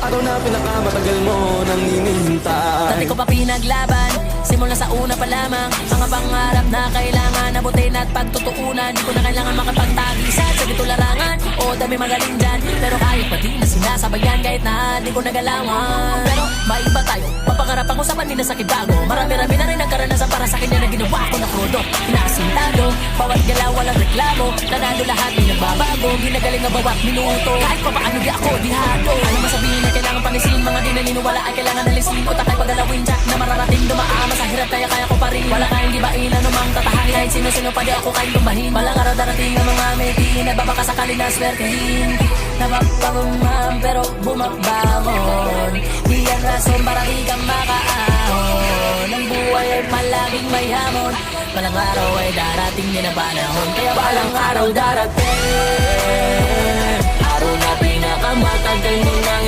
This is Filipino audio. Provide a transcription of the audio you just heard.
araw na pinakamatagal mo nang hinihintay. Dati ko pa pinaglaban, simula sa una pa lamang. Mga pangarap na kailangan abutin at pagtutuunan. Di ko na kailangan makapagtagisan sa gito larangan. O dami magaling dyan, pero kahit pa di na sinasabayan. Kahit na di ko nagalawan, pero may iba tayo. Papangarap ang usapan, di na sakit bago. Marami-rami na rin ang karanasan para sa kanya na ginawa ko na krudo. Inaasintado, bawat galaw walang reklamo. Nanalo lahat, di nagbabago. Ginagaling na bawat minuto, kahit pa paano di ako dihado. Ayaw masabihin na kailangan panisin. Mga di naniniwala ay kailangan alisin. Utak ay paggalawin, jack na mararating dumaan. Masahirap kaya kaya ko pa rin. Wala kayang gibain, anumang tatahanin. Kahit sino-sino pa di ako kayang tumbahin. Balang araw darating ang mga meti na babaka sakali na swertehin. Napapagumam pero bumabangon. Di yan rason para di ka makaahon. Ang buhay ay palaging may hamon. Balang araw ay darating din ang panahon. Kaya balang araw darating, araw na pinakamatagal mo nang